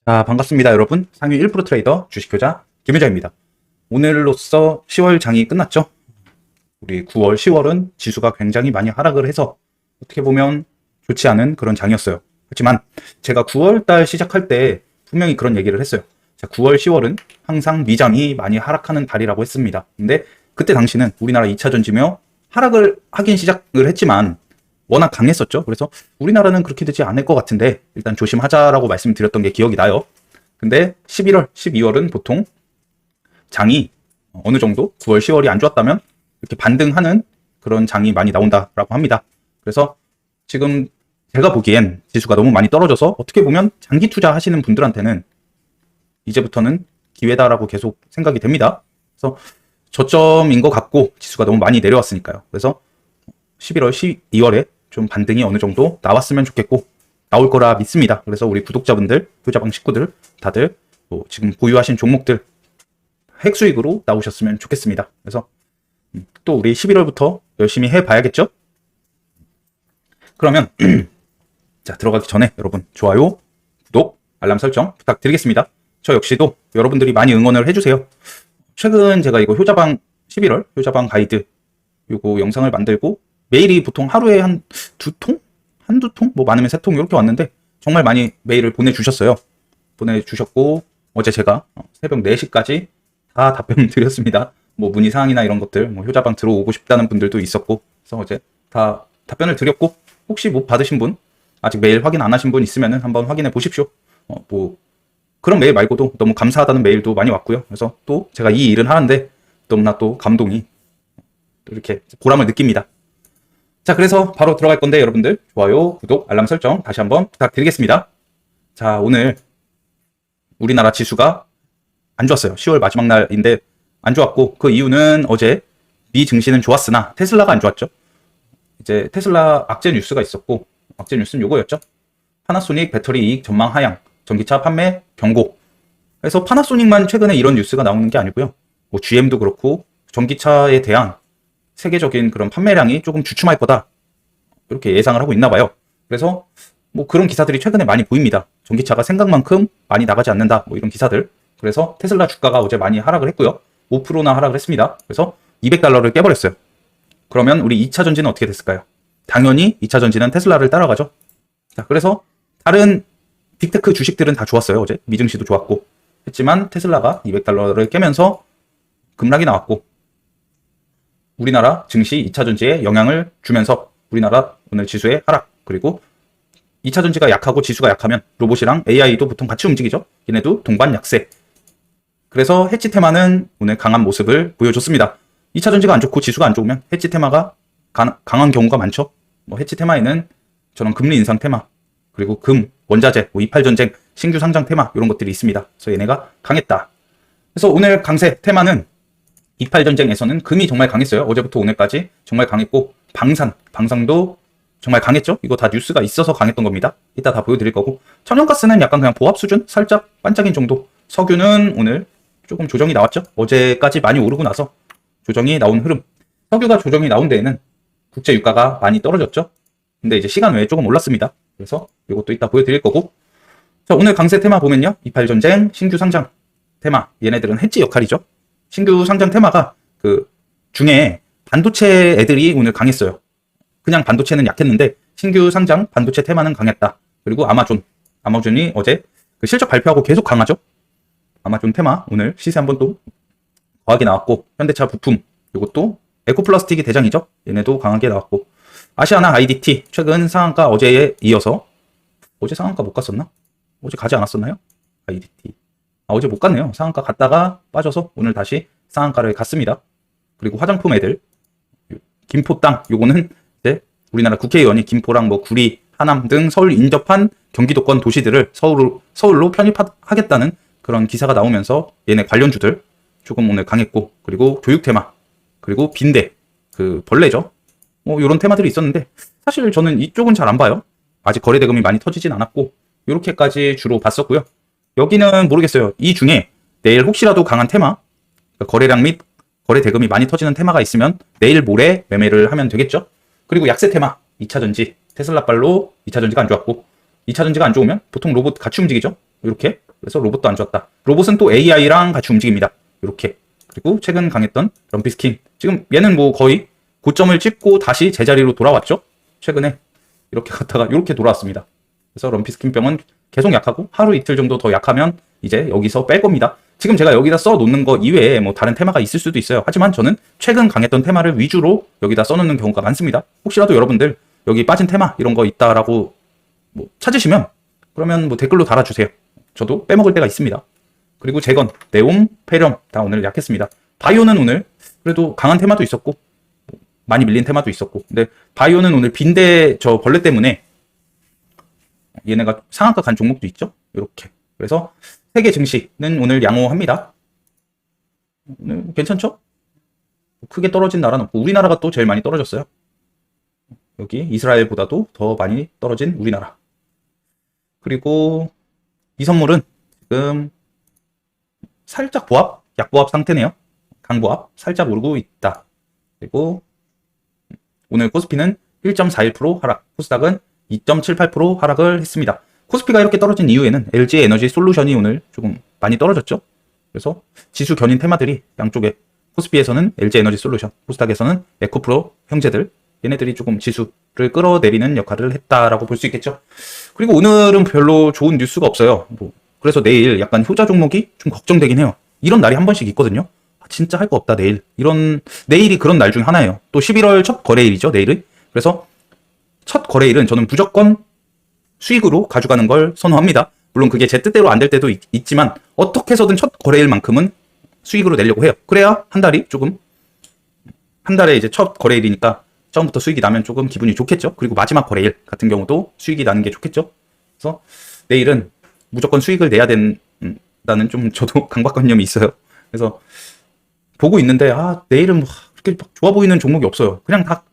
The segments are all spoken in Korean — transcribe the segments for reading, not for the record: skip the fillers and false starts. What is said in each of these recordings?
반갑습니다, 여러분. 상위 1% 트레이더 주식효자 김효자입니다. 오늘로써 10월 장이 끝났죠. 우리 9월, 10월은 지수가 굉장히 많이 하락을 해서 어떻게 보면 좋지 않은 그런 장이었어요. 하지만 제가 9월 달 시작할 때 분명히 그런 얘기를 했어요. 자, 9월, 10월은 항상 미장이 많이 하락하는 달이라고 했습니다. 근데 그때 당시는 우리나라 2차 전지며 하락을 하긴 시작을 했지만 워낙 강했었죠. 그래서 우리나라는 그렇게 되지 않을 것 같은데 일단 조심하자라고 말씀드렸던 게 기억이 나요. 근데 11월, 12월은 보통 장이 어느 정도 9월, 10월이 안 좋았다면 이렇게 반등하는 그런 장이 많이 나온다라고 합니다. 그래서 지금 제가 보기엔 지수가 너무 많이 떨어져서 어떻게 보면 장기 투자 하시는 분들한테는 이제부터는 기회다라고 계속 생각이 됩니다. 그래서 저점인 것 같고 지수가 너무 많이 내려왔으니까요. 그래서 11월, 12월에 좀 반등이 어느 정도 나왔으면 좋겠고 나올 거라 믿습니다. 그래서 우리 구독자분들, 효자방 식구들 다들 지금 보유하신 종목들 핵수익으로 나오셨으면 좋겠습니다. 그래서 또 우리 11월부터 열심히 해봐야겠죠? 그러면 자, 들어가기 전에 여러분 좋아요, 구독, 알람 설정 부탁드리겠습니다. 저 역시도 여러분들이 많이 응원을 해주세요. 최근 제가 이거 효자방 11월 효자방 가이드 요거 영상을 만들고 메일이 보통 하루에 한 두 통? 한두 통? 뭐 많으면 세 통 이렇게 왔는데 정말 많이 메일을 보내주셨어요. 보내주셨고 어제 제가 새벽 4시까지 다 답변을 드렸습니다. 뭐 문의사항이나 이런 것들, 뭐 효자방 들어오고 싶다는 분들도 있었고 그래서 어제 다 답변을 드렸고 혹시 못 받으신 분, 아직 메일 확인 안 하신 분 있으면 한번 확인해 보십시오. 뭐 그런 메일 말고도 너무 감사하다는 메일도 많이 왔고요. 그래서 또 제가 이 일은 하는데 너무나 또 감동이 또 이렇게 보람을 느낍니다. 자, 그래서 바로 들어갈 건데 여러분들 좋아요, 구독, 알람 설정 다시 한번 부탁드리겠습니다. 자, 오늘 우리나라 지수가 안 좋았어요. 10월 마지막 날인데 안 좋았고 그 이유는 어제 미 증시는 좋았으나 테슬라가 안 좋았죠. 이제 테슬라 악재 뉴스가 있었고 악재 뉴스는 요거였죠. 파나소닉 배터리 이익 전망 하향, 전기차 판매 경고. 그래서 파나소닉만 최근에 이런 뉴스가 나오는 게 아니고요. 뭐 GM도 그렇고 전기차에 대한 세계적인 그런 판매량이 조금 주춤할 거다 이렇게 예상을 하고 있나 봐요. 그래서 뭐 그런 기사들이 최근에 많이 보입니다. 전기차가 생각만큼 많이 나가지 않는다 뭐 이런 기사들. 그래서 테슬라 주가가 어제 많이 하락을 했고요. 5%나 하락을 했습니다. 그래서 $200를 깨버렸어요. 그러면 우리 2차 전지는 어떻게 됐을까요? 당연히 2차 전지는 테슬라를 따라가죠. 자, 그래서 다른 빅테크 주식들은 다 좋았어요. 어제 미증시도 좋았고 했지만 테슬라가 $200를 깨면서 급락이 나왔고 우리나라 증시 2차 전지에 영향을 주면서 우리나라 오늘 지수의 하락, 그리고 2차 전지가 약하고 지수가 약하면 로봇이랑 AI도 보통 같이 움직이죠. 얘네도 동반 약세. 그래서 해치 테마는 오늘 강한 모습을 보여줬습니다. 2차 전지가 안 좋고 지수가 안 좋으면 해치 테마가 강한 경우가 많죠. 뭐 해치 테마에는 저런 금리 인상 테마, 그리고 금, 원자재, 뭐 이팔 전쟁, 신규 상장 테마 이런 것들이 있습니다. 그래서 얘네가 강했다. 그래서 오늘 강세 테마는 이팔 전쟁에서는 금이 정말 강했어요. 어제부터 오늘까지 정말 강했고 방산도 정말 강했죠. 이거 다 뉴스가 있어서 강했던 겁니다. 이따 다 보여드릴 거고 천연가스는 약간 그냥 보합 수준? 살짝 반짝인 정도. 석유는 오늘 조금 조정이 나왔죠. 어제까지 많이 오르고 나서 조정이 나온 흐름. 석유가 조정이 나온 데에는 국제 유가가 많이 떨어졌죠. 근데 이제 시간 외에 조금 올랐습니다. 그래서 이것도 이따 보여드릴 거고. 자, 오늘 강세 테마 보면요. 이팔 전쟁, 신규 상장 테마. 얘네들은 해지 역할이죠. 신규 상장 테마가 그 중에 반도체 애들이 오늘 강했어요. 그냥 반도체는 약했는데 신규 상장 반도체 테마는 강했다. 그리고 아마존이 어제 그 실적 발표하고 계속 강하죠. 아마존 테마 오늘 시세 한번 또 과하게 나왔고 현대차 부품 이것도 에코플라스틱이 대장이죠. 얘네도 강하게 나왔고 아시아나 IDT 최근 상한가 어제에 이어서 어제 상한가 못 갔었나? 어제 가지 않았었나요? IDT 어제 못 갔네요. 상한가 갔다가 빠져서 오늘 다시 상한가를 갔습니다. 그리고 화장품 애들 김포 땅 요거는 이제 우리나라 국회의원이 김포랑 뭐 구리, 하남 등 서울 인접한 경기도권 도시들을 서울로 편입하겠다는 그런 기사가 나오면서 얘네 관련주들 조금 오늘 강했고, 그리고 교육 테마, 그리고 빈대 그 벌레죠. 뭐 이런 테마들이 있었는데 사실 저는 이쪽은 잘 안 봐요. 아직 거래 대금이 많이 터지진 않았고 이렇게까지 주로 봤었고요. 여기는 모르겠어요. 이 중에 내일 혹시라도 강한 테마, 거래량 및 거래 대금이 많이 터지는 테마가 있으면 내일 모레 매매를 하면 되겠죠. 그리고 약세 테마, 2차 전지, 테슬라빨로 2차 전지가 안 좋았고 2차 전지가 안 좋으면 보통 로봇 같이 움직이죠. 이렇게 그래서 로봇도 안 좋았다. 로봇은 또 AI랑 같이 움직입니다. 이렇게. 그리고 최근 강했던 럼피스킨. 지금 얘는 뭐 거의 고점을 찍고 다시 제자리로 돌아왔죠. 최근에 이렇게 갔다가 이렇게 돌아왔습니다. 그래서 럼피스킨병은 계속 약하고 하루 이틀 정도 더 약하면 이제 여기서 뺄 겁니다. 지금 제가 여기다 써 놓는 거 이외에 뭐 다른 테마가 있을 수도 있어요. 하지만 저는 최근 강했던 테마를 위주로 여기다 써 놓는 경우가 많습니다. 혹시라도 여러분들 여기 빠진 테마 이런 거 있다라고 뭐 찾으시면 그러면 뭐 댓글로 달아주세요. 저도 빼먹을 때가 있습니다. 그리고 재건, 네옴, 페렴 다 오늘 약했습니다. 바이오는 오늘 그래도 강한 테마도 있었고 많이 밀린 테마도 있었고, 근데 바이오는 오늘 빈대 저 벌레 때문에 얘네가 상한가 간 종목도 있죠. 이렇게. 그래서 세계 증시는 오늘 양호합니다. 오늘 괜찮죠? 크게 떨어진 나라는 없고 우리나라가 또 제일 많이 떨어졌어요. 여기 이스라엘보다도 더 많이 떨어진 우리나라. 그리고 이 선물은 지금 살짝 보합, 약보합 상태네요. 강보합 살짝 오르고 있다. 그리고 오늘 코스피는 1.41% 하락, 코스닥은 2.78% 하락을 했습니다. 코스피가 이렇게 떨어진 이유에는 LG 에너지 솔루션이 오늘 조금 많이 떨어졌죠. 그래서 지수 견인 테마들이 양쪽에 코스피에서는 LG 에너지 솔루션, 코스닥에서는 에코프로 형제들 얘네들이 조금 지수를 끌어내리는 역할을 했다라고 볼 수 있겠죠. 그리고 오늘은 별로 좋은 뉴스가 없어요. 그래서 내일 약간 효자 종목이 좀 걱정되긴 해요. 이런 날이 한 번씩 있거든요. 진짜 할 거 없다 내일. 내일이 그런 날 중 하나예요. 또 11월 첫 거래일이죠, 내일은. 그래서 첫 거래일은 저는 무조건 수익으로 가져가는 걸 선호합니다. 물론 그게 제 뜻대로 안 될 때도 있지만 어떻게 해서든 첫 거래일만큼은 수익으로 내려고 해요. 그래야 한 달에 이제 첫 거래일이니까 처음부터 수익이 나면 조금 기분이 좋겠죠. 그리고 마지막 거래일 같은 경우도 수익이 나는 게 좋겠죠. 그래서 내일은 무조건 수익을 내야 된다는 좀 저도 강박관념이 있어요. 그래서 보고 있는데 내일은 그렇게 좋아 보이는 종목이 없어요. 그냥 다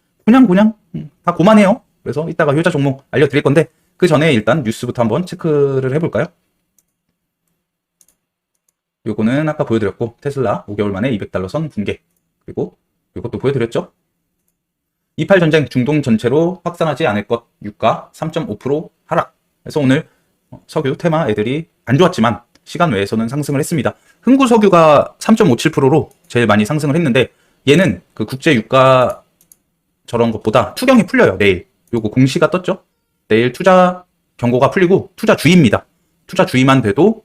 고만해요. 그래서 이따가 효자 종목 알려드릴 건데 그 전에 일단 뉴스부터 한번 체크를 해볼까요? 요거는 아까 보여드렸고 테슬라 5개월 만에 $200 선 붕괴. 그리고 이것도 보여드렸죠? 28 전쟁 중동 전체로 확산하지 않을 것 유가 3.5% 하락. 그래서 오늘 석유 테마 애들이 안 좋았지만 시간 외에서는 상승을 했습니다. 흥구 석유가 3.57%로 제일 많이 상승을 했는데 얘는 그 국제 유가 저런 것보다 투경이 풀려요. 내일 요거 공시가 떴죠. 내일 투자 경고가 풀리고 투자 주의입니다. 투자 주의만 돼도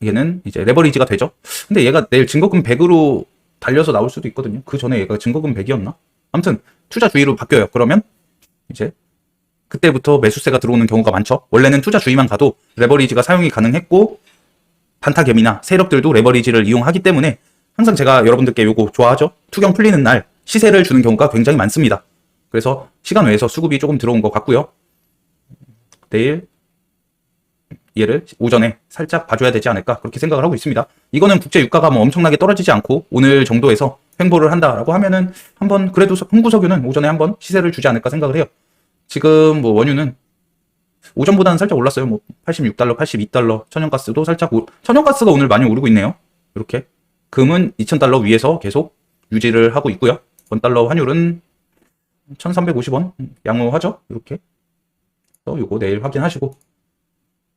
얘는 이제 레버리지가 되죠. 근데 얘가 내일 증거금 100으로 달려서 나올 수도 있거든요. 그 전에 얘가 증거금 100이었나? 아무튼 투자 주의로 바뀌어요. 그러면 이제 그때부터 매수세가 들어오는 경우가 많죠. 원래는 투자 주의만 가도 레버리지가 사용이 가능했고 단타겜이나 세력들도 레버리지를 이용하기 때문에 항상 제가 여러분들께 요거 좋아하죠. 투경 풀리는 날 시세를 주는 경우가 굉장히 많습니다. 그래서 시간 외에서 수급이 조금 들어온 것 같고요. 내일 얘를 오전에 살짝 봐줘야 되지 않을까 그렇게 생각을 하고 있습니다. 이거는 국제 유가가 뭐 엄청나게 떨어지지 않고 오늘 정도에서 횡보를 한다라고 하면은 한번 그래도 흥구석유는 오전에 한번 시세를 주지 않을까 생각을 해요. 지금 뭐 원유는 오전보다는 살짝 올랐어요. 뭐 $86, $82, 천연가스도 살짝 천연가스가 오늘 많이 오르고 있네요. 이렇게 금은 $2,000 위에서 계속 유지를 하고 있고요. 원달러 환율은 1,350원 양호하죠. 이렇게. 요거 내일 확인하시고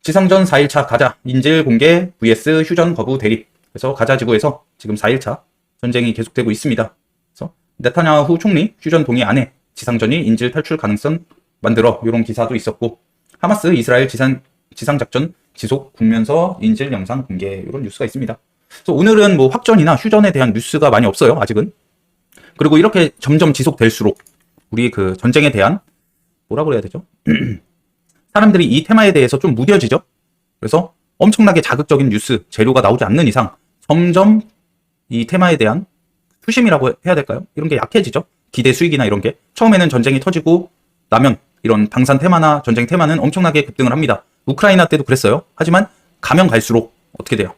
지상전 4일차 가자 인질 공개 vs 휴전 거부 대립. 그래서 가자 지구에서 지금 4일차 전쟁이 계속되고 있습니다. 그래서 네타냐후 총리 휴전 동의 안에 지상전이 인질 탈출 가능성 만들어 이런 기사도 있었고 하마스 이스라엘 지상작전 지속 국면서 인질 영상 공개 이런 뉴스가 있습니다. 그래서 오늘은 뭐 확전이나 휴전에 대한 뉴스가 많이 없어요. 아직은. 그리고 이렇게 점점 지속될수록 우리 그 전쟁에 대한 뭐라고 해야 되죠? 사람들이 이 테마에 대해서 좀 무뎌지죠. 그래서 엄청나게 자극적인 뉴스 재료가 나오지 않는 이상 점점 이 테마에 대한 투심이라고 해야 될까요? 이런 게 약해지죠. 기대 수익이나 이런 게 처음에는 전쟁이 터지고 나면 이런 방산 테마나 전쟁 테마는 엄청나게 급등을 합니다. 우크라이나 때도 그랬어요. 하지만 가면 갈수록 어떻게 돼요?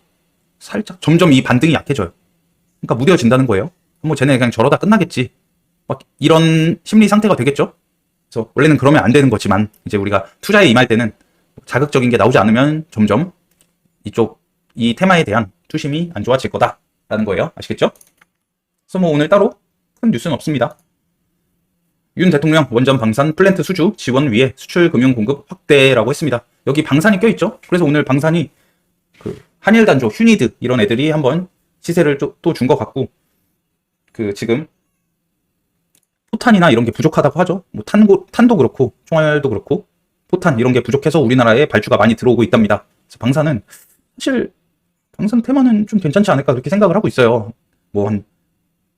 살짝 점점 이 반등이 약해져요. 그러니까 무뎌진다는 거예요. 뭐 쟤네 그냥 저러다 끝나겠지. 막 이런 심리 상태가 되겠죠. 그래서 원래는 그러면 안 되는 거지만 이제 우리가 투자에 임할 때는 자극적인 게 나오지 않으면 점점 이 테마에 대한 투심이 안 좋아질 거다라는 거예요. 아시겠죠? 그래서 뭐 오늘 따로 큰 뉴스는 없습니다. 윤 대통령 원전 방산 플랜트 수주 지원 위해 수출 금융 공급 확대라고 했습니다. 여기 방산이 껴있죠. 그래서 오늘 방산이 그 한일단조, 휴니드 이런 애들이 한번 시세를 또 준 것 같고, 그 지금 포탄이나 이런 게 부족하다고 하죠. 뭐 탄도 그렇고 총알도 그렇고 포탄 이런 게 부족해서 우리나라에 발주가 많이 들어오고 있답니다. 그래서 방사는 사실 방산 테마는 좀 괜찮지 않을까 그렇게 생각을 하고 있어요. 뭐 한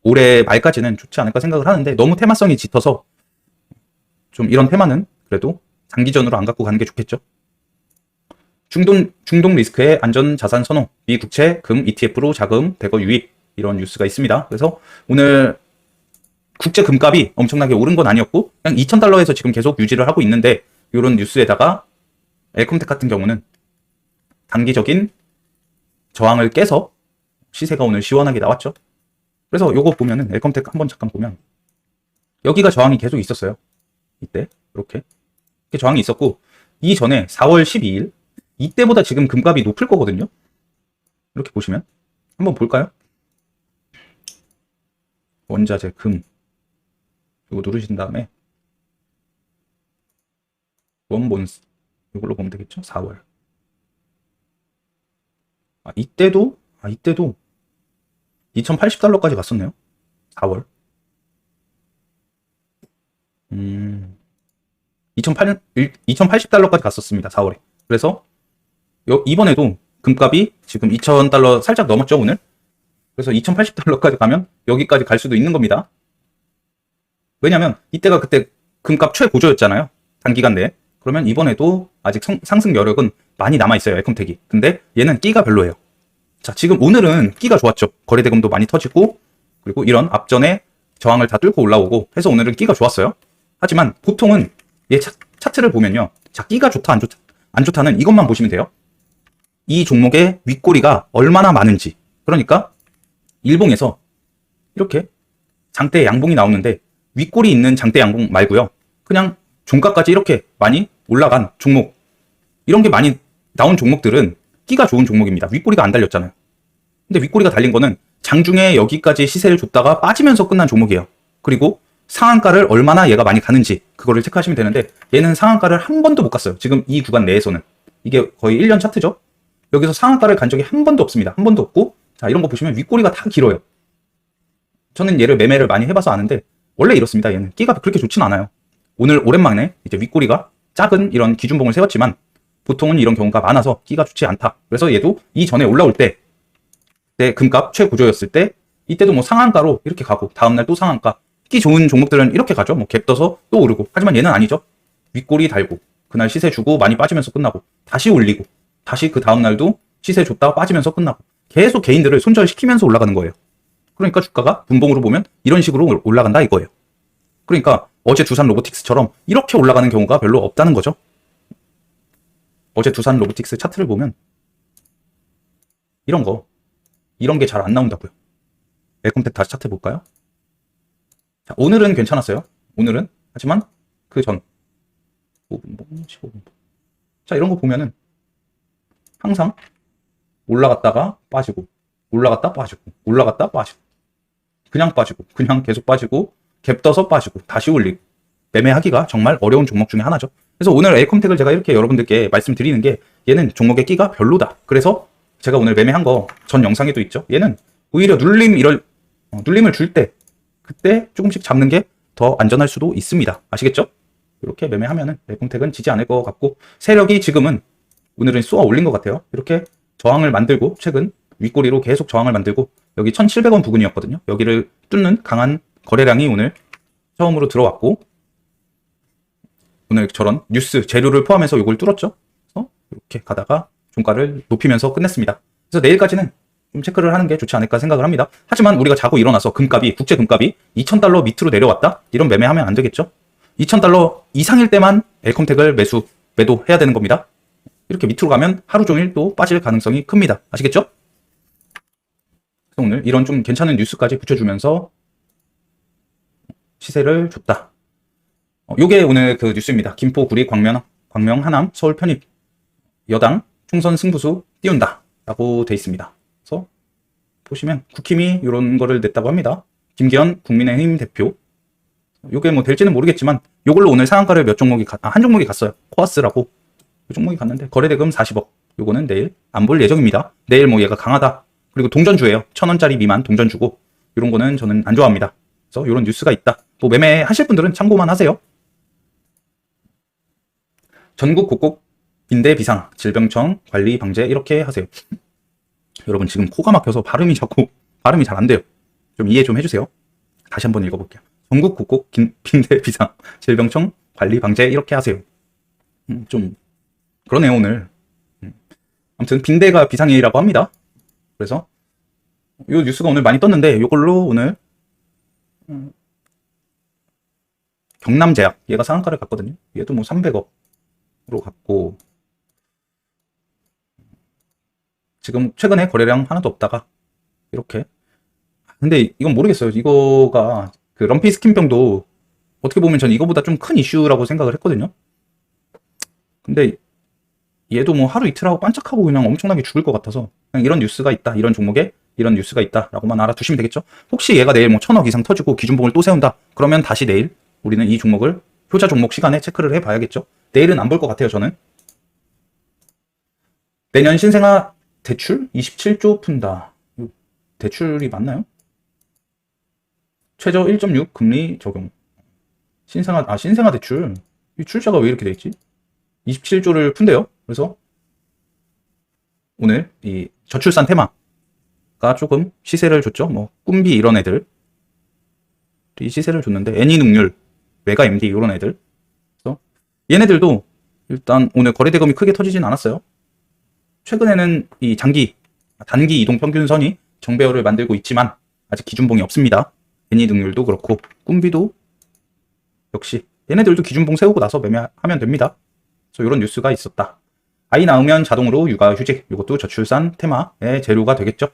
올해 말까지는 좋지 않을까 생각을 하는데 너무 테마성이 짙어서 좀 이런 테마는 그래도 장기전으로 안 갖고 가는 게 좋겠죠. 중동 리스크의 안전 자산 선호, 미 국채, 금, ETF로 자금, 대거 유입 이런 뉴스가 있습니다. 그래서 오늘 국제 금값이 엄청나게 오른 건 아니었고 그냥 2,000달러에서 지금 계속 유지를 하고 있는데 이런 뉴스에다가 엘컴텍 같은 경우는 단기적인 저항을 깨서 시세가 오늘 시원하게 나왔죠. 그래서 요거 보면은 엘컴텍 한번 잠깐 보면 여기가 저항이 계속 있었어요. 이때 이렇게 저항이 있었고 이전에 4월 12일 이때보다 지금 금값이 높을 거거든요. 이렇게 보시면 한번 볼까요? 원자재 금 이거 누르신 다음에 원본스 이걸로 보면 되겠죠? 4월 이때도 2080달러까지 갔었네요. 4월 2080달러까지 갔었습니다. 4월에. 그래서 이번에도 금값이 지금 2000달러 살짝 넘었죠, 오늘? 그래서 2080달러까지 가면 여기까지 갈 수도 있는 겁니다. 왜냐면 이때가 그때 금값 최고조였잖아요. 단기간 내에. 그러면 이번에도 아직 상승 여력은 많이 남아있어요, 엘컴텍이. 근데 얘는 끼가 별로예요. 자, 지금 오늘은 끼가 좋았죠. 거래대금도 많이 터지고 그리고 이런 앞전에 저항을 다 뚫고 올라오고 해서 오늘은 끼가 좋았어요. 하지만 보통은 얘 차트를 보면요. 자, 끼가 좋다 안 좋다는 이것만 보시면 돼요. 이 종목의 윗꼬리가 얼마나 많은지. 그러니까 일봉에서 이렇게 장대 양봉이 나오는데 윗꼬리 있는 장대 양봉 말고요. 그냥 종가까지 이렇게 많이 올라간 종목, 이런 게 많이 나온 종목들은 끼가 좋은 종목입니다. 윗꼬리가 안 달렸잖아요. 근데 윗꼬리가 달린 거는 장중에 여기까지 시세를 줬다가 빠지면서 끝난 종목이에요. 그리고 상한가를 얼마나 얘가 많이 가는지 그거를 체크하시면 되는데 얘는 상한가를 한 번도 못 갔어요. 지금 이 구간 내에서는. 이게 거의 1년 차트죠. 여기서 상한가를 간 적이 한 번도 없습니다. 한 번도 없고, 자, 이런 거 보시면 윗꼬리가 다 길어요. 저는 얘를 매매를 많이 해봐서 아는데 원래 이렇습니다. 얘는 끼가 그렇게 좋진 않아요. 오늘 오랜만에 이제 윗꼬리가 작은 이런 기준봉을 세웠지만 보통은 이런 경우가 많아서 끼가 좋지 않다. 그래서 얘도 이전에 올라올 때 금값 최고조였을 때 이때도 뭐 상한가로 이렇게 가고 다음날 또 상한가. 끼 좋은 종목들은 이렇게 가죠. 뭐 갭 떠서 또 오르고. 하지만 얘는 아니죠. 윗꼬리 달고 그날 시세 주고 많이 빠지면서 끝나고 다시 올리고 다시 그 다음날도 시세 줬다가 빠지면서 끝나고 계속 개인들을 손절시키면서 올라가는 거예요. 그러니까 주가가 분봉으로 보면 이런 식으로 올라간다 이거예요. 그러니까 어제 두산 로보틱스처럼 이렇게 올라가는 경우가 별로 없다는 거죠. 어제 두산 로보틱스 차트를 보면 이런 게 잘 안 나온다고요. 엘컴텍 다시 차트 볼까요? 자, 오늘은 괜찮았어요. 오늘은. 하지만 그 전 5분봉, 15분봉. 자, 이런 거 보면은 항상 올라갔다가 빠지고 올라갔다 빠지고 올라갔다 빠지고 그냥 빠지고 그냥 계속 빠지고 갭 떠서 빠지고 다시 올리고 매매하기가 정말 어려운 종목 중에 하나죠. 그래서 오늘 엘컴텍을 제가 이렇게 여러분들께 말씀드리는 게 얘는 종목의 끼가 별로다. 그래서 제가 오늘 매매한 거 전 영상에도 있죠. 얘는 오히려 눌림을 줄 때 그때 조금씩 잡는 게 더 안전할 수도 있습니다. 아시겠죠? 이렇게 매매하면은 엘컴텍은 지지 않을 것 같고 세력이 지금은 오늘은 쏘아 올린 것 같아요. 이렇게 저항을 만들고 최근 윗꼬리로 계속 저항을 만들고 여기 1,700원 부근이었거든요. 여기를 뚫는 강한 거래량이 오늘 처음으로 들어왔고 오늘 저런 뉴스 재료를 포함해서 이걸 뚫었죠. 그래서 이렇게 가다가 종가를 높이면서 끝냈습니다. 그래서 내일까지는 좀 체크를 하는 게 좋지 않을까 생각을 합니다. 하지만 우리가 자고 일어나서 국제 금값이 2,000달러 밑으로 내려왔다? 이런 매매하면 안 되겠죠? 2,000달러 이상일 때만 엘컴텍을 매도해야 되는 겁니다. 이렇게 밑으로 가면 하루 종일 또 빠질 가능성이 큽니다. 아시겠죠? 그래서 오늘 이런 좀 괜찮은 뉴스까지 붙여주면서 시세를 줬다. 요게 오늘 그 뉴스입니다. 김포, 구리, 광명, 하남, 서울 편입 여당 총선 승부수 띄운다 라고 돼 있습니다. 그래서 보시면 국힘이 이런 거를 냈다고 합니다. 김기현 국민의힘 대표. 요게 뭐 될지는 모르겠지만 요걸로 오늘 상한가를 한 종목이 갔어요. 코아스라고 이 종목이 갔는데 거래대금 40억. 요거는 내일 안 볼 예정입니다. 내일 뭐 얘가 강하다. 그리고 동전주예요. 1,000원짜리 미만 동전주고 이런 거는 저는 안 좋아합니다. 그래서 이런 뉴스가 있다. 뭐 매매하실 분들은 참고만 하세요. 전국 곳곳 빈대 비상, 질병청 관리 방제 이렇게 하세요. 여러분 지금 코가 막혀서 발음이 잘 안 돼요. 좀 이해 좀 해주세요. 다시 한번 읽어볼게요. 전국 곳곳 빈대 비상, 질병청 관리 방제 이렇게 하세요. 좀 그러네요 오늘. 아무튼 빈대가 비상이라고 합니다. 그래서 이 뉴스가 오늘 많이 떴는데 이걸로 오늘 경남제약 얘가 상한가를 갔거든요. 얘도 뭐 300억으로 갔고 지금 최근에 거래량 하나도 없다가 이렇게. 근데 이건 모르겠어요. 이거가 그 럼피 스킨병도 어떻게 보면 전 이거보다 좀 큰 이슈라고 생각을 했거든요. 근데 얘도 뭐 하루 이틀 하고 반짝하고 그냥 엄청나게 죽을 것 같아서 그냥 이런 뉴스가 있다, 이런 종목에 이런 뉴스가 있다 라고만 알아두시면 되겠죠. 혹시 얘가 내일 뭐 1,000억 이상 터지고 기준봉을 또 세운다 그러면 다시 내일 우리는 이 종목을 효자 종목 시간에 체크를 해봐야겠죠. 내일은 안 볼 것 같아요 저는. 내년 신생아 대출 27조 푼다. 대출이 맞나요? 최저 1.6 금리 적용. 신생아 대출. 이 출자가 왜 이렇게 돼 있지? 27조를 푼대요. 그래서 오늘 이 저출산 테마가 조금 시세를 줬죠. 뭐 꿈비 이런 애들 이 시세를 줬는데 애니능률, 메가 MD 이런 애들. 그래서 얘네들도 일단 오늘 거래 대금이 크게 터지진 않았어요. 최근에는 이 단기 이동 평균선이 정배열을 만들고 있지만 아직 기준봉이 없습니다. 애니능률도 그렇고 꿈비도 역시 얘네들도 기준봉 세우고 나서 매매하면 됩니다. 그래서 이런 뉴스가 있었다. 아이 낳으면 자동으로 육아휴직, 이것도 저출산 테마의 재료가 되겠죠.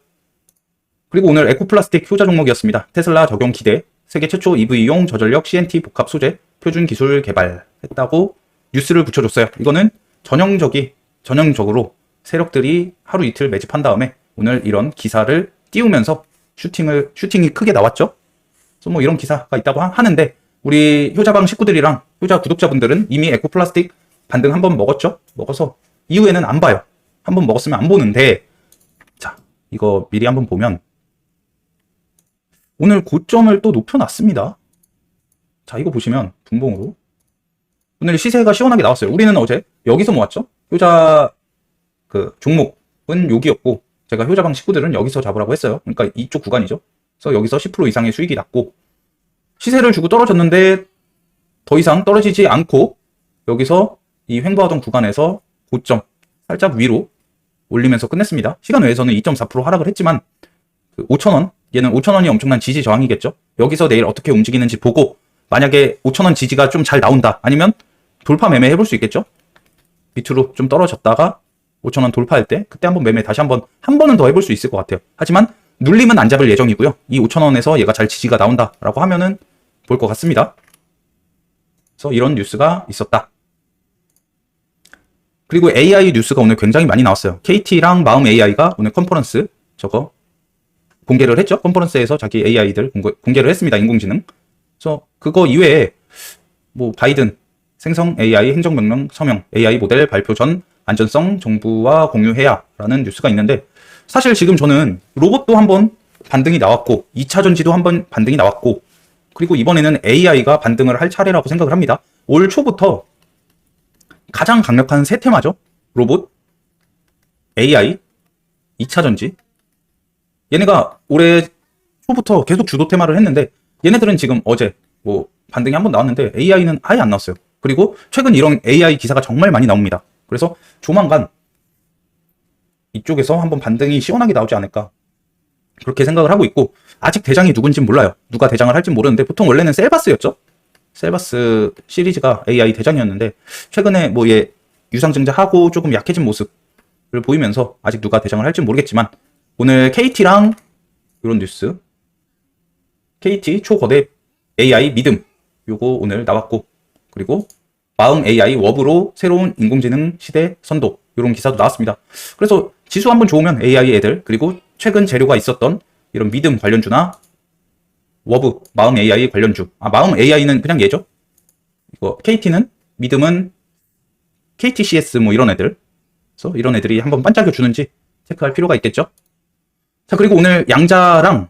그리고 오늘 에코플라스틱 효자 종목이었습니다. 테슬라 적용 기대, 세계 최초 EV용 저전력 CNT 복합 소재 표준 기술 개발했다고 뉴스를 붙여줬어요. 이거는 전형적으로 세력들이 하루 이틀 매집한 다음에 오늘 이런 기사를 띄우면서 슈팅이 크게 나왔죠. 그래서 뭐 이런 기사가 있다고 하는데 우리 효자방 식구들이랑 효자 구독자분들은 이미 에코플라스틱 반등 한번 먹었죠. 먹어서 이후에는 안 봐요. 한번 먹었으면 안 보는데 자 이거 미리 한번 보면 오늘 고점을 또 높여놨습니다. 자 이거 보시면 분봉으로 오늘 시세가 시원하게 나왔어요. 우리는 어제 여기서 모았죠. 효자 그 종목은 여기였고 제가 효자방 식구들은 여기서 잡으라고 했어요. 그러니까 이쪽 구간이죠. 그래서 여기서 10% 이상의 수익이 났고 시세를 주고 떨어졌는데 더 이상 떨어지지 않고 여기서 이 횡보하던 구간에서 고점 살짝 위로 올리면서 끝냈습니다. 시간 외에서는 2.4% 하락을 했지만 그 5,000원 얘는 5,000원이 엄청난 지지 저항이겠죠. 여기서 내일 어떻게 움직이는지 보고 만약에 5,000원 지지가 좀 잘 나온다 아니면 돌파 매매 해볼 수 있겠죠. 밑으로 좀 떨어졌다가 5,000원 돌파할 때 그때 한번 매매 다시 한 번은 더 해볼 수 있을 것 같아요. 하지만 눌림은 안 잡을 예정이고요. 이 5,000원에서 얘가 잘 지지가 나온다라고 하면은 볼 것 같습니다. 그래서 이런 뉴스가 있었다. 그리고 AI 뉴스가 오늘 굉장히 많이 나왔어요. KT랑 마음 AI가 오늘 컨퍼런스 저거 공개를 했죠. 컨퍼런스에서 자기 AI들 공개를 했습니다. 인공지능. 그래서 그거 이외에 뭐 바이든 생성 AI 행정명령 서명 AI 모델 발표 전 안전성 정부와 공유해야 라는 뉴스가 있는데 사실 지금 저는 로봇도 한번 반등이 나왔고 2차 전지도 한번 반등이 나왔고 그리고 이번에는 AI가 반등을 할 차례라고 생각을 합니다. 올 초부터 가장 강력한 세 테마죠. 로봇, AI, 2차 전지. 얘네가 올해 초부터 계속 주도 테마를 했는데 얘네들은 지금 어제 뭐 반등이 한번 나왔는데 AI는 아예 안 나왔어요. 그리고 최근 이런 AI 기사가 정말 많이 나옵니다. 그래서 조만간 이쪽에서 한번 반등이 시원하게 나오지 않을까 그렇게 생각을 하고 있고 아직 대장이 누군진 몰라요. 누가 대장을 할진 모르는데 보통 원래는 셀바스였죠. 셀바스 시리즈가 AI 대장이었는데 최근에 뭐 얘 유상증자하고 조금 약해진 모습을 보이면서 아직 누가 대장을 할진 모르겠지만 오늘 KT랑 이런 뉴스 KT 초거대 AI 믿음 요거 오늘 나왔고 그리고 마음 AI 워브로 새로운 인공지능 시대 선도 이런 기사도 나왔습니다. 그래서 지수 한번 좋으면 AI 애들 그리고 최근 재료가 있었던 이런 믿음 관련주나 워브 마음 AI 관련주 마음 AI는 그냥 얘죠. 이거 KT는 믿음은 KTCS 뭐 이런 애들 그래서 이런 애들이 한번 반짝여 주는지 체크할 필요가 있겠죠. 자, 그리고 오늘 양자랑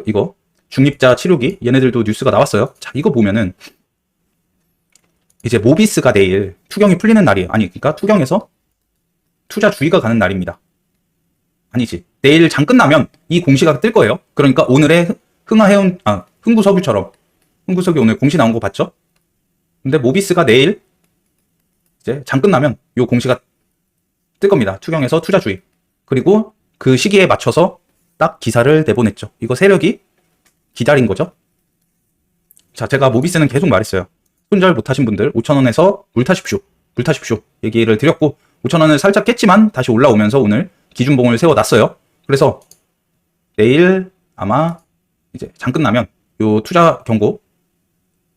이거 중립자 치료기 얘네들도 뉴스가 나왔어요. 자, 이거 보면은 이제 모비스가 내일 투경이 풀리는 날이에요. 아니, 그러니까 투경에서 투자 주의가 가는 날입니다. 아니지. 내일 장 끝나면 이 공시가 뜰 거예요. 그러니까 오늘의 흥구석유처럼 흥구석유 오늘 공시 나온 거 봤죠? 근데 모비스가 내일 이제 장 끝나면 요 공시가 뜰 겁니다. 투경에서 투자 주의. 그리고 그 시기에 맞춰서 딱 기사를 내보냈죠. 이거 세력이 기다린 거죠. 자, 제가 모비스는 계속 말했어요. 손절 못하신 분들 5,000원에서 물 타십시오. 얘기를 드렸고 5,000원을 살짝 깼지만 다시 올라오면서 오늘 기준봉을 세워놨어요. 그래서 내일 아마 이제 장 끝나면 요 투자 경고,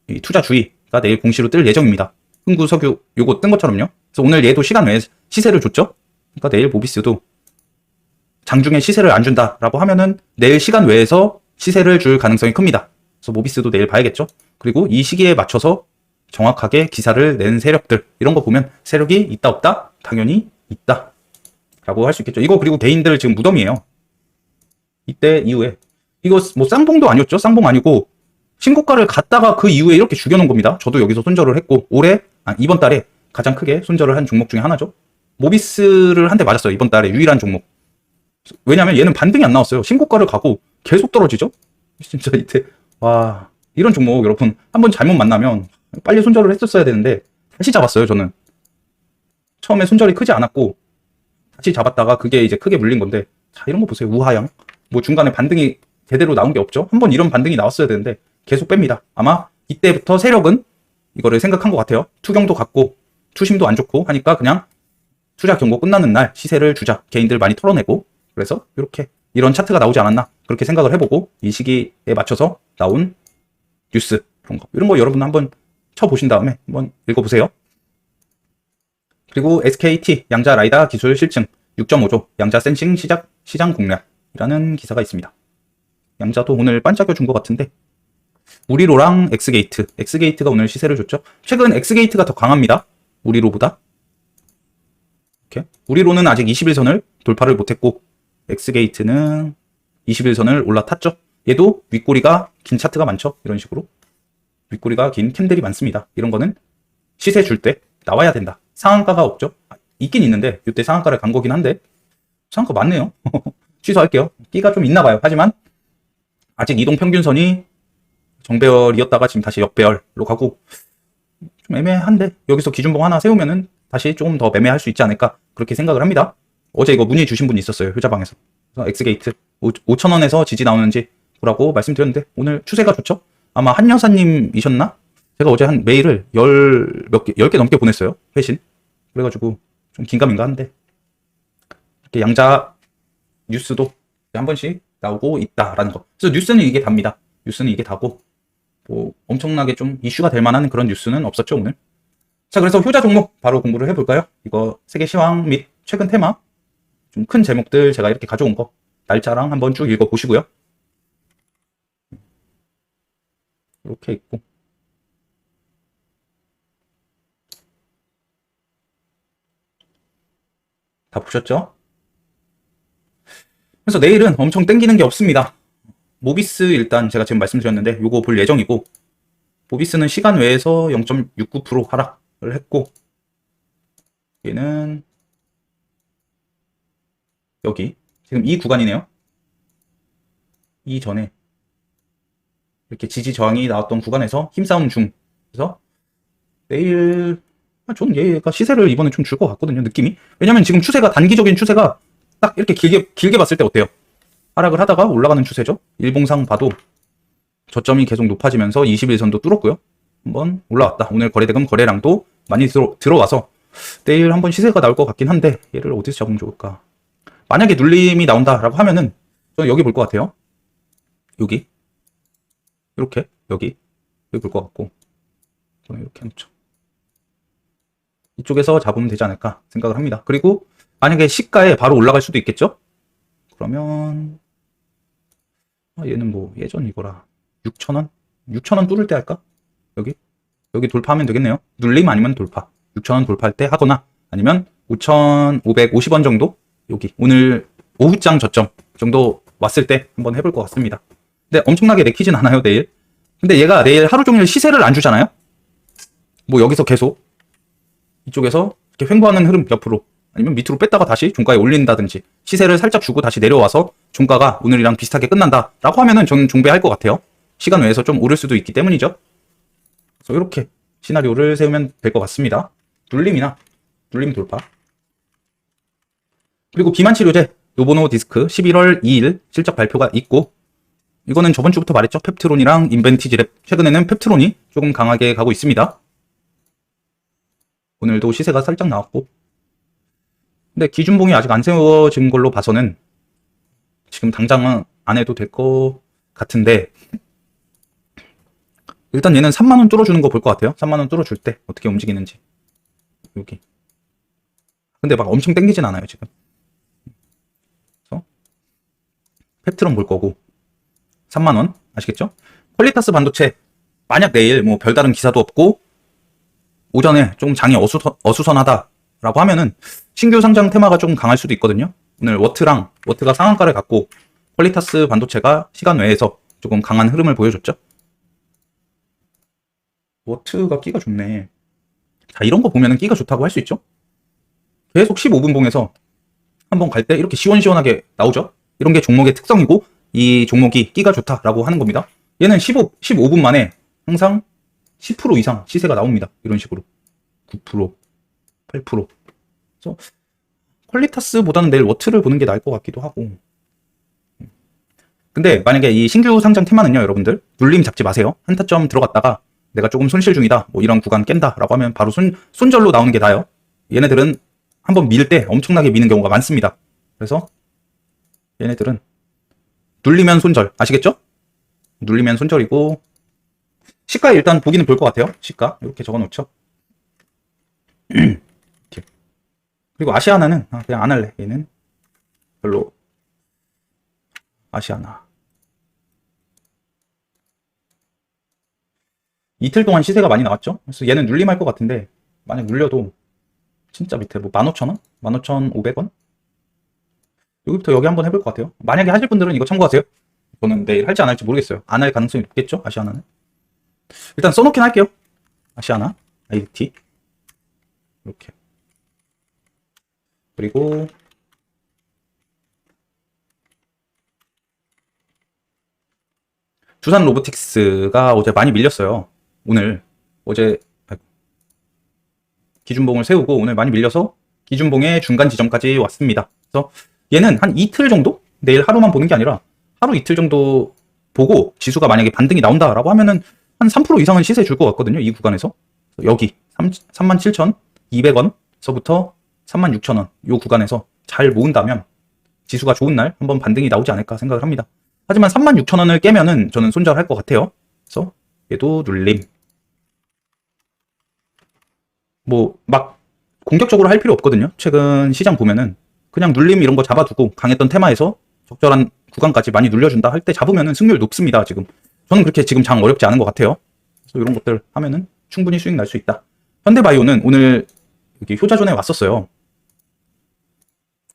이 투자 주의가 내일 공시로 뜰 예정입니다. 흥구석유 요거 뜬 것처럼요. 그래서 오늘 얘도 시간 외에 시세를 줬죠. 그러니까 내일 모비스도 장중에 시세를 안 준다라고 하면은 내일 시간 외에서 시세를 줄 가능성이 큽니다. 그래서 모비스도 내일 봐야겠죠. 그리고 이 시기에 맞춰서 정확하게 기사를 낸 세력들 이런 거 보면 세력이 있다 없다? 당연히 있다 라고 할 수 있겠죠. 이거 그리고 개인들 지금 무덤이에요. 이때 이후에 이거 뭐 쌍봉도 아니었죠. 쌍봉 아니고 신고가를 갔다가 그 이후에 이렇게 죽여놓은 겁니다. 저도 여기서 손절을 했고 이번 달에 가장 크게 손절을 한 종목 중에 하나죠. 모비스를 한 대 맞았어요. 이번 달에 유일한 종목. 왜냐면 얘는 반등이 안 나왔어요. 신고가를 가고 계속 떨어지죠. 진짜 이때 와, 이런 종목 여러분 한번 잘못 만나면 빨리 손절을 했었어야 되는데 다시 잡았어요. 저는 처음에 손절이 크지 않았고 다시 잡았다가 그게 이제 크게 물린 건데, 자, 이런 거 보세요. 우하향. 뭐 중간에 반등이 제대로 나온 게 없죠. 한번 이런 반등이 나왔어야 되는데 계속 뺍니다. 아마 이때부터 세력은 이거를 생각한 것 같아요. 투경도 같고 투심도 안 좋고 하니까 그냥 투자 경고 끝나는 날 시세를 주자. 개인들 많이 털어내고. 그래서 이렇게 이런 차트가 나오지 않았나 그렇게 생각을 해보고 이 시기에 맞춰서 나온 뉴스 이런 거 여러분 한번 쳐보신 다음에 한번 읽어보세요. 그리고 SKT 양자 라이다 기술 실증 6.5조 양자 센싱 시장 공략이라는 기사가 있습니다. 양자도 오늘 반짝여 준 것 같은데 우리로랑 엑스게이트가 오늘 시세를 줬죠. 최근 엑스게이트가 더 강합니다. 우리로보다. 이렇게 우리로는 아직 21선을 돌파를 못했고 엑스게이트는 21선을 올라탔죠. 얘도 윗꼬리가 긴 차트가 많죠. 이런 식으로 윗꼬리가 긴 캔들이 많습니다. 이런 거는 시세 줄 때 나와야 된다. 상한가가 없죠. 있긴 있는데 이때 상한가를 간 거긴 한데 상한가 맞네요. 취소할게요. 끼가 좀 있나 봐요. 하지만 아직 이동평균선이 정배열이었다가 지금 다시 역배열로 가고 좀 애매한데 여기서 기준봉 하나 세우면은 다시 조금 더 매매할 수 있지 않을까 그렇게 생각을 합니다. 어제 이거 문의 주신 분이 있었어요. 효자방에서. 그래서 엑스게이트 5,000원에서 지지 나오는지 보라고 말씀드렸는데 오늘 추세가 좋죠. 아마 한 여사님이셨나? 제가 어제 한 메일을 10개 넘게 보냈어요. 회신. 그래가지고 좀 긴가민가 한데 이렇게 양자 뉴스도 한 번씩 나오고 있다라는 거. 그래서 뉴스는 이게 답니다. 뉴스는 이게 다고 뭐 엄청나게 좀 이슈가 될 만한 그런 뉴스는 없었죠 오늘. 자, 그래서 효자 종목 바로 공부를 해볼까요? 이거 세계 시황 및 최근 테마 좀 큰 제목들 제가 이렇게 가져온 거 날짜랑 한번 쭉 읽어보시고요. 이렇게 있고 다 보셨죠? 그래서 내일은 엄청 땡기는 게 없습니다. 모비스 일단 제가 지금 말씀드렸는데 요거 볼 예정이고 모비스는 시간 외에서 0.69% 하락을 했고 얘는 여기 지금 이 구간이네요. 이전에 이렇게 지지 저항이 나왔던 구간에서 힘싸움 중. 그래서 내일 저는 얘가 시세를 이번에 좀 줄 것 같거든요. 느낌이. 왜냐면 지금 추세가 단기적인 추세가 딱 이렇게 길게 봤을 때 어때요? 하락을 하다가 올라가는 추세죠. 일봉상 봐도 저점이 계속 높아지면서 21선도 뚫었고요. 한번 올라왔다. 오늘 거래대금 거래량도 많이 들어와서 내일 한번 시세가 나올 것 같긴 한데 얘를 어디서 잡으면 좋을까? 만약에 눌림이 나온다라고 하면은 저는 여기 볼 것 같아요. 여기 이렇게 여기 볼 것 같고 저는 이렇게 해놓죠. 이쪽에서 잡으면 되지 않을까 생각을 합니다. 그리고 만약에 시가에 바로 올라갈 수도 있겠죠? 그러면 얘는 뭐 예전 이거라 6,000원? 6,000원 뚫을 때 할까? 여기 돌파하면 되겠네요. 눌림 아니면 돌파. 6,000원 돌파할 때 하거나 아니면 5,550원 정도? 여기 오늘 오후장 저점 정도 왔을 때 한번 해볼 것 같습니다. 근데 엄청나게 내키진 않아요, 내일. 근데 얘가 내일 하루 종일 시세를 안 주잖아요? 뭐 여기서 계속 이쪽에서 이렇게 횡보하는 흐름 옆으로 아니면 밑으로 뺐다가 다시 종가에 올린다든지 시세를 살짝 주고 다시 내려와서 종가가 오늘이랑 비슷하게 끝난다 라고 하면은 저는 종배할 것 같아요. 시간 외에서 좀 오를 수도 있기 때문이죠. 그래서 이렇게 시나리오를 세우면 될 것 같습니다. 눌림 돌파. 그리고 비만치료제 노보노 디스크 11월 2일 실적 발표가 있고, 이거는 저번 주부터 말했죠. 펩트론이랑 인벤티지랩, 최근에는 펩트론이 조금 강하게 가고 있습니다. 오늘도 시세가 살짝 나왔고, 근데 기준봉이 아직 안 세워진 걸로 봐서는 지금 당장은 안 해도 될 것 같은데, 일단 얘는 3만원 뚫어주는 거 볼 것 같아요. 3만원 뚫어줄 때 어떻게 움직이는지. 여기. 근데 막 엄청 땡기진 않아요, 지금. 그래서 펩트론 볼 거고, 3만원. 아시겠죠? 퀄리타스 반도체. 만약 내일 뭐 별다른 기사도 없고, 오전에 좀 장이 어수선하다라고 하면은 신규 상장 테마가 좀 강할 수도 있거든요. 오늘 워트가 상한가를 갖고 퀄리타스 반도체가 시간 외에서 조금 강한 흐름을 보여줬죠. 워트가 끼가 좋네. 자, 이런 거 보면은 끼가 좋다고 할 수 있죠. 계속 15분 봉에서 한번 갈 때 이렇게 시원시원하게 나오죠. 이런 게 종목의 특성이고, 이 종목이 끼가 좋다라고 하는 겁니다. 얘는 15분 만에 항상 10% 이상 시세가 나옵니다. 이런 식으로 9%, 8%. 그래서 퀄리타스보다는 내일 워트를 보는 게 나을 것 같기도 하고. 근데 만약에 이 신규 상장 테마는요, 여러분들 눌림 잡지 마세요. 한타점 들어갔다가 내가 조금 손실 중이다, 뭐 이런 구간 깬다라고 하면 바로 손절로 나오는 게 나아요. 얘네들은 한번 밀 때 엄청나게 미는 경우가 많습니다. 그래서 얘네들은 눌리면 손절, 아시겠죠? 눌리면 손절이고, 시가 일단 보기는 볼 것 같아요. 시가 이렇게 적어놓죠. 이렇게. 그리고 아시아나는 그냥 안 할래. 얘는 별로. 아시아나 이틀 동안 시세가 많이 나왔죠. 그래서 얘는 눌림할 것 같은데, 만약 눌려도 진짜 밑에 뭐 15,000원? 15,500원? 여기부터 여기 한번 해볼 것 같아요. 만약에 하실 분들은 이거 참고하세요. 저는 내일 할지 안 할지 모르겠어요. 안 할 가능성이 높겠죠, 아시아나는. 일단 써놓긴 할게요. 아시아나, IDT. 이렇게. 그리고 두산 로보틱스가 어제 많이 밀렸어요. 어제 기준봉을 세우고 오늘 많이 밀려서 기준봉의 중간 지점까지 왔습니다. 그래서 얘는 한 이틀 정도? 내일 하루만 보는 게 아니라 하루 이틀 정도 보고 지수가 만약에 반등이 나온다라고 하면은 한 3% 이상은 시세 줄 것 같거든요. 이 구간에서. 여기 37,200원서부터 36,000원 이 구간에서 잘 모은다면 지수가 좋은 날 한번 반등이 나오지 않을까 생각을 합니다. 하지만 36,000원을 깨면은 저는 손절할 것 같아요. 그래서 얘도 눌림. 뭐 막 공격적으로 할 필요 없거든요. 최근 시장 보면은 그냥 눌림 이런 거 잡아두고 강했던 테마에서 적절한 구간까지 많이 눌려준다 할 때 잡으면은 승률 높습니다. 지금 저는 그렇게 지금 장 어렵지 않은 것 같아요. 그래서 이런 것들 하면은 충분히 수익 날 수 있다. 현대바이오는 오늘 여기 효자존에 왔었어요.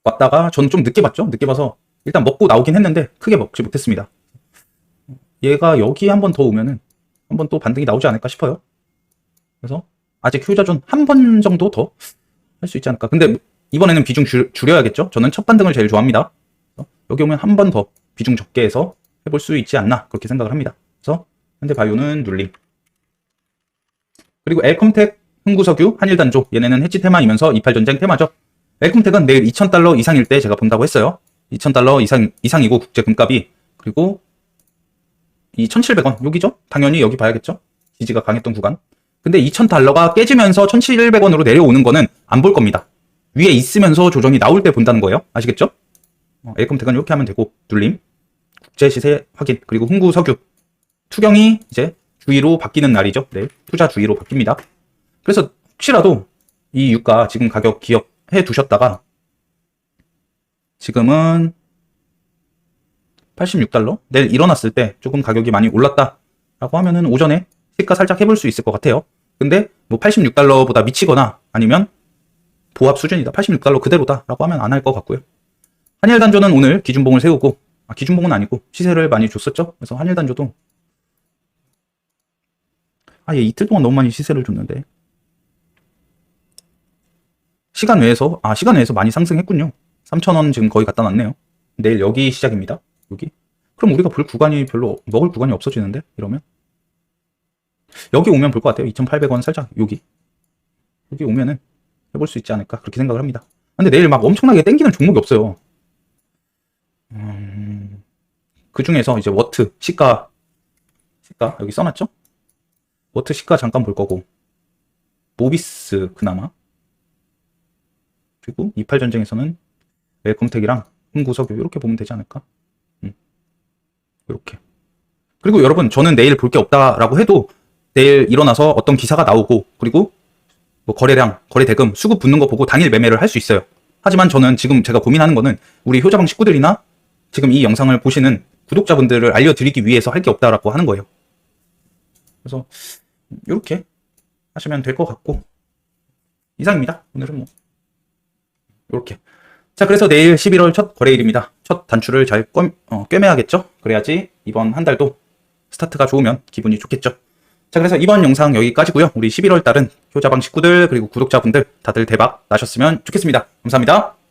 왔다가 저는 좀 늦게 봤죠. 늦게 봐서 일단 먹고 나오긴 했는데 크게 먹지 못했습니다. 얘가 여기 한 번 더 오면은 한 번 또 반등이 나오지 않을까 싶어요. 그래서 아직 효자존 한 번 정도 더 할 수 있지 않을까. 근데 이번에는 비중 줄여야겠죠. 저는 첫 반등을 제일 좋아합니다. 여기 오면 한 번 더 비중 적게 해서 해볼 수 있지 않나, 그렇게 생각을 합니다. 그래서 현대바이오는 눌림. 그리고 엘컴텍, 흥구석유, 한일단조, 얘네는 해치 테마이면서 28전쟁 테마죠. 엘컴텍은 내일 2,000달러 이상일 때 제가 본다고 했어요. 2,000달러 이상이고 국제 금값이. 그리고 이 1,700원 여기죠. 당연히 여기 봐야겠죠. 지지가 강했던 구간. 근데 2,000달러가 깨지면서 1,700원으로 내려오는 거는 안 볼 겁니다. 위에 있으면서 조정이 나올 때 본다는 거예요. 아시겠죠? 엘컴텍은 이렇게 하면 되고, 눌림, 국제 시세 확인, 그리고 흥구석유, 투경이 이제 주의로 바뀌는 날이죠. 네, 투자 주의로 바뀝니다. 그래서 혹시라도 이 유가 지금 가격 기억해 두셨다가 지금은 86달러? 내일 일어났을 때 조금 가격이 많이 올랐다라고 하면은 오전에 시가 살짝 해볼 수 있을 것 같아요. 근데 뭐 86달러보다 미치거나 아니면 보합 수준이다. 86달러 그대로다라고 하면 안 할 것 같고요. 한일 단조는 오늘 기준봉을 세우고, 기준봉은 아니고 시세를 많이 줬었죠. 그래서 한일 단조도 얘 이틀 동안 너무 많이 시세를 줬는데 시간 외에서 많이 상승했군요. 3,000원 지금 거의 갖다 놨네요. 내일 여기 시작입니다. 여기. 그럼 우리가 볼 구간이 별로 먹을 구간이 없어지는데 이러면 여기 오면 볼 것 같아요. 2,800원 살짝 여기 오면은 해볼 수 있지 않을까 그렇게 생각을 합니다. 근데 내일 막 엄청나게 땡기는 종목이 없어요. 그 중에서 이제 워트 시가 여기 써놨죠? 워트 시가 잠깐 볼 거고, 모비스 그나마, 그리고 28전쟁에서는 웰컴택이랑 흥구석유 이렇게 보면 되지 않을까? 이렇게. 그리고 여러분, 저는 내일 볼 게 없다라고 해도 내일 일어나서 어떤 기사가 나오고, 그리고 뭐 거래량, 거래 대금, 수급 붙는 거 보고 당일 매매를 할 수 있어요. 하지만 저는 지금 제가 고민하는 거는 우리 효자방 식구들이나 지금 이 영상을 보시는 구독자분들을 알려드리기 위해서 할 게 없다라고 하는 거예요. 그래서 이렇게 하시면 될 것 같고, 이상입니다. 오늘은 뭐 이렇게. 자, 그래서 내일 11월 첫 거래일입니다. 첫 단추를 잘 꿰매야겠죠? 그래야지 이번 한 달도 스타트가 좋으면 기분이 좋겠죠. 자, 그래서 이번 영상 여기까지고요. 우리 11월 달은 효자방 식구들 그리고 구독자분들 다들 대박 나셨으면 좋겠습니다. 감사합니다.